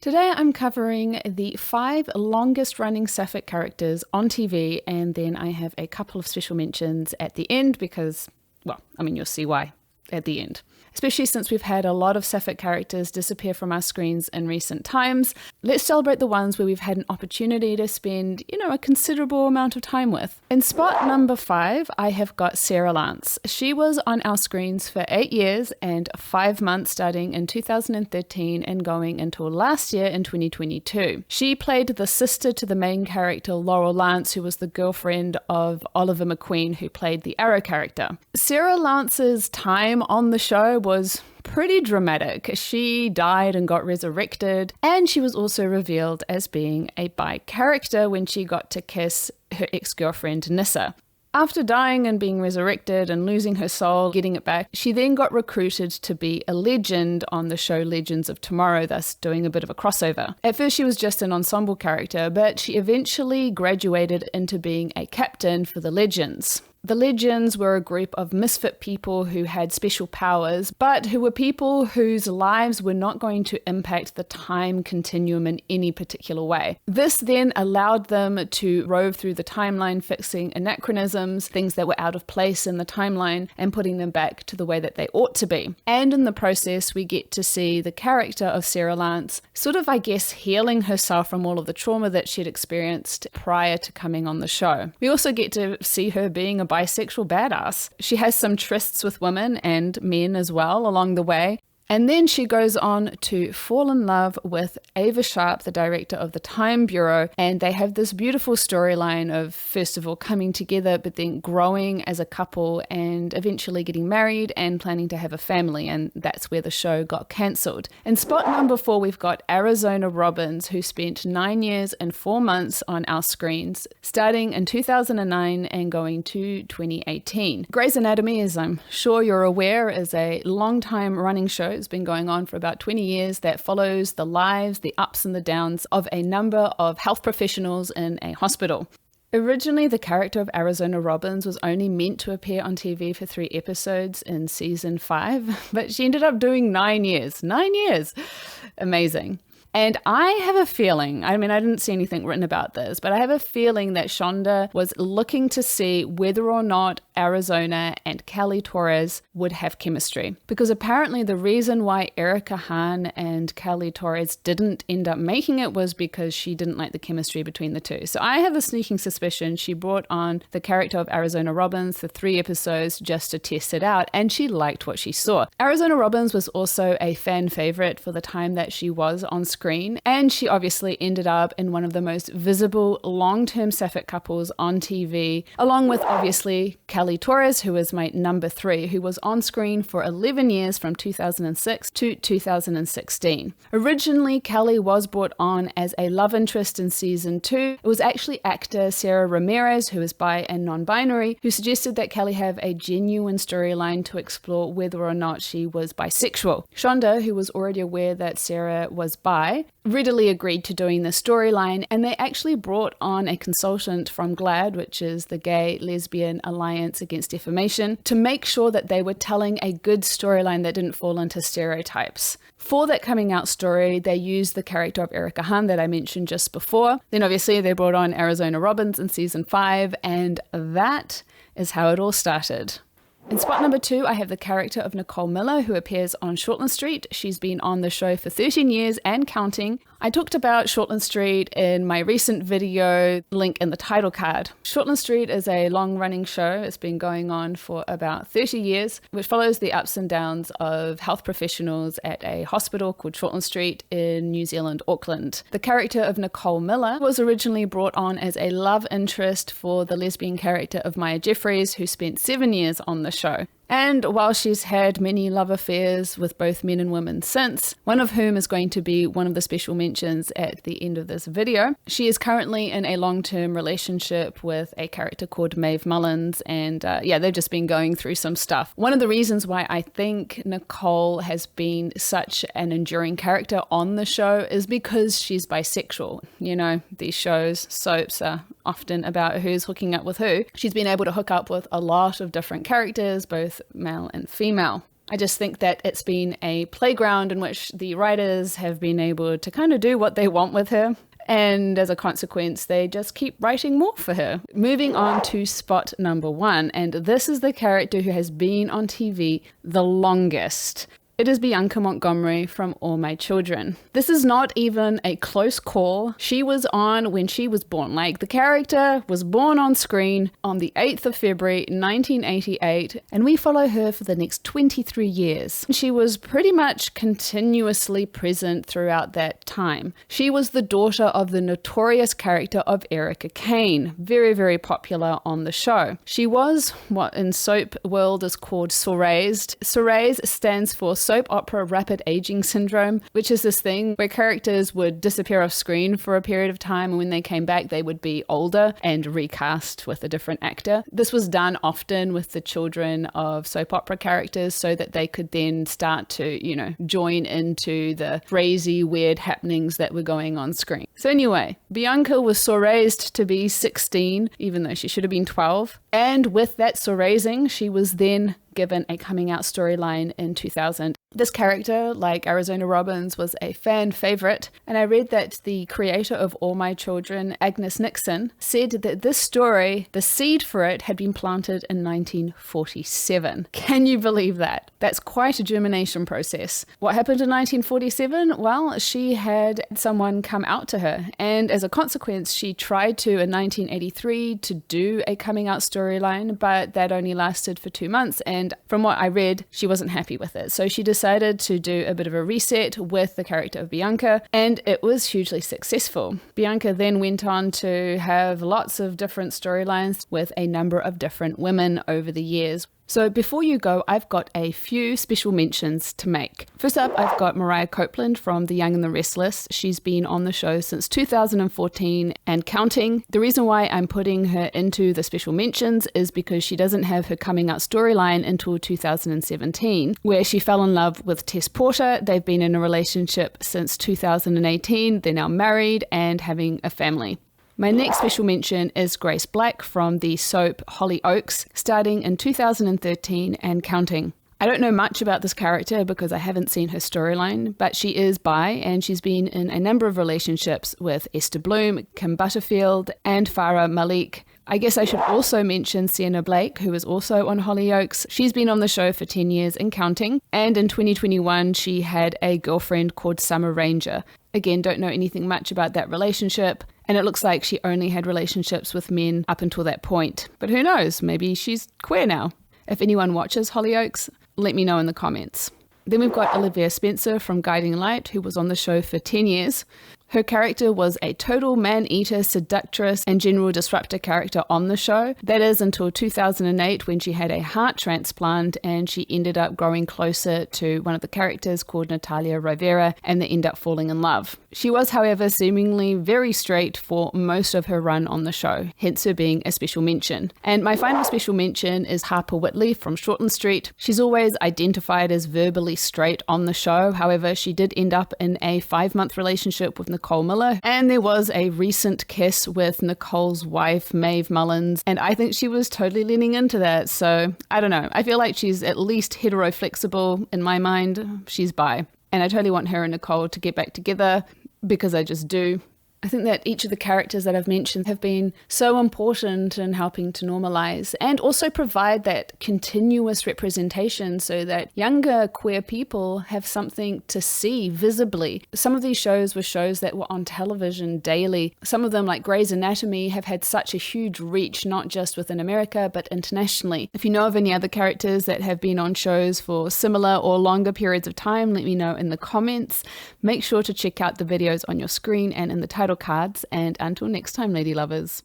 Today I'm covering the 5 longest running sapphic characters on TV, and then I have a couple of special mentions at the end because, you'll see why at the end. Especially since we've had a lot of sapphic characters disappear from our screens in recent times. Let's celebrate the ones where we've had an opportunity to spend, a considerable amount of time with. In spot number 5, I have got Sara Lance. She was on our screens for 8 years and 5 months starting in 2013 and going until last year in 2022. She played the sister to the main character Laurel Lance, who was the girlfriend of Oliver McQueen, who played the Arrow character. Sara Lance's time on the show was pretty dramatic. She died and got resurrected, and she was also revealed as being a bi character when she got to kiss her ex-girlfriend Nissa. After dying and being resurrected and losing her soul, getting it back, she then got recruited to be a legend on the show Legends of Tomorrow, thus doing a bit of a crossover. At first she was just an ensemble character, but she eventually graduated into being a captain for the Legends. The Legends were a group of misfit people who had special powers, but who were people whose lives were not going to impact the time continuum in any particular way. This then allowed them to rove through the timeline, fixing anachronisms, things that were out of place in the timeline, and putting them back to the way that they ought to be. And in the process, we get to see the character of Sara Lance sort of, healing herself from all of the trauma that she'd experienced prior to coming on the show. We also get to see her being a bisexual badass. She has some trysts with women and men as well along the way. And then she goes on to fall in love with Ava Sharp, the director of the Time Bureau, and they have this beautiful storyline of, first of all, coming together, but then growing as a couple and eventually getting married and planning to have a family, and that's where the show got cancelled. In spot number 4, we've got Arizona Robbins, who spent 9 years and 4 months on our screens, starting in 2009 and going to 2018. Grey's Anatomy, as I'm sure you're aware, is a long-time running show. It's been going on for about 20 years that follows the lives, the ups and the downs of a number of health professionals in a hospital. Originally, the character of Arizona Robbins was only meant to appear on TV for 3 episodes in season 5, but she ended up doing 9 years. 9 years! Amazing. And I have a feeling, I didn't see anything written about this, but I have a feeling that Shonda was looking to see whether or not Arizona and Callie Torres would have chemistry. Because apparently the reason why Erica Hahn and Callie Torres didn't end up making it was because she didn't like the chemistry between the two. So I have a sneaking suspicion she brought on the character of Arizona Robbins for 3 episodes just to test it out, and she liked what she saw. Arizona Robbins was also a fan favorite for the time that she was on screen, and she obviously ended up in one of the most visible long-term sapphic couples on TV, along with obviously Callie Torres, who is my number 3, who was on screen for 11 years from 2006 to 2016. Originally, Callie was brought on as a love interest in season 2. It was actually actor Sarah Ramirez, who is bi and non-binary, who suggested that Callie have a genuine storyline to explore whether or not she was bisexual. Shonda, who was already aware that Sarah was bi, readily agreed to doing the storyline, and they actually brought on a consultant from GLAAD, which is the Gay Lesbian Alliance Against Defamation, to make sure that they were telling a good storyline that didn't fall into stereotypes. For that coming out story, they used the character of Erica Hahn that I mentioned just before. Then obviously they brought on Arizona Robbins in season 5, and that is how it all started. In spot number 2, I have the character of Nicole Miller, who appears on Shortland Street. She's been on the show for 13 years and counting. I talked about Shortland Street in my recent video, link in the title card. Shortland Street is a long-running show. It's been going on for about 30 years, which follows the ups and downs of health professionals at a hospital called Shortland Street in New Zealand, Auckland. The character of Nicole Miller was originally brought on as a love interest for the lesbian character of Maya Jeffries, who spent 7 years on the show. And while she's had many love affairs with both men and women since, one of whom is going to be one of the special mentions at the end of this video, she is currently in a long-term relationship with a character called Maeve Mullins, and they've just been going through some stuff. One of the reasons why I think Nicole has been such an enduring character on the show is because she's bisexual. You know, these shows, soaps, are often about who's hooking up with who. She's been able to hook up with a lot of different characters, both male and female. I just think that it's been a playground in which the writers have been able to kind of do what they want with her. And as a consequence, they just keep writing more for her. Moving on to spot number 1. And this is the character who has been on TV the longest. It is Bianca Montgomery from All My Children. This is not even a close call. She was on when she was born. Like, the character was born on screen on the 8th of February, 1988, and we follow her for the next 23 years. She was pretty much continuously present throughout that time. She was the daughter of the notorious character of Erica Kane, very, very popular on the show. She was what in soap world is called souraised. Souraised stands for soap opera rapid aging syndrome, which is this thing where characters would disappear off screen for a period of time, and when they came back they would be older and recast with a different actor. This was done often with the children of soap opera characters so that they could then start to, join into the crazy weird happenings that were going on screen. So anyway, Bianca was souraised to be 16, even though she should have been 12. And with that souraising, she was then given a coming out storyline in 2000. This character, like Arizona Robbins, was a fan favorite, and I read that the creator of All My Children, Agnes Nixon, said that this story, the seed for it, had been planted in 1947. Can you believe that? That's quite a germination process. What happened in 1947? Well, she had someone come out to her, and as a consequence, she tried to, in 1983, to do a coming out storyline, but that only lasted for 2 months, and from what I read, she wasn't happy with it. So she decided to do a bit of a reset with the character of Bianca, and it was hugely successful. Bianca then went on to have lots of different storylines with a number of different women over the years. So before you go, I've got a few special mentions to make. First up, I've got Mariah Copeland from The Young and the Restless. She's been on the show since 2014 and counting. The reason why I'm putting her into the special mentions is because she doesn't have her coming out storyline until 2017, where she fell in love with Tess Porter. They've been in a relationship since 2018. They're now married and having a family. My next special mention is Grace Black from the soap Hollyoaks, starting in 2013 and counting. I don't know much about this character because I haven't seen her storyline, but she is bi and she's been in a number of relationships with Esther Bloom, Kim Butterfield, and Farah Malik. I guess I should also mention Sienna Blake, who is also on Hollyoaks. She's been on the show for 10 years and counting, and in 2021 she had a girlfriend called Summer Ranger. Again, don't know anything much about that relationship, and it looks like she only had relationships with men up until that point. But who knows, maybe she's queer now. If anyone watches Hollyoaks, let me know in the comments. Then we've got Olivia Spencer from Guiding Light, who was on the show for 10 years. Her character was a total man-eater, seductress, and general disruptor character on the show. That is until 2008 when she had a heart transplant and she ended up growing closer to one of the characters called Natalia Rivera, and they end up falling in love. She was, however, seemingly very straight for most of her run on the show, hence her being a special mention. And my final special mention is Harper Whitley from Shortland Street. She's always identified as verbally straight on the show. However, she did end up in a 5-month relationship with Nicole Miller, and there was a recent kiss with Nicole's wife, Maeve Mullins, and I think she was totally leaning into that. So I don't know. I feel like she's at least hetero-flexible in my mind. She's bi. And I totally want her and Nicole to get back together because I just do. I think that each of the characters that I've mentioned have been so important in helping to normalize and also provide that continuous representation so that younger queer people have something to see visibly. Some of these shows were shows that were on television daily. Some of them, like Grey's Anatomy, have had such a huge reach, not just within America, but internationally. If you know of any other characters that have been on shows for similar or longer periods of time, let me know in the comments. Make sure to check out the videos on your screen and in the title cards, and until next time, lady lovers.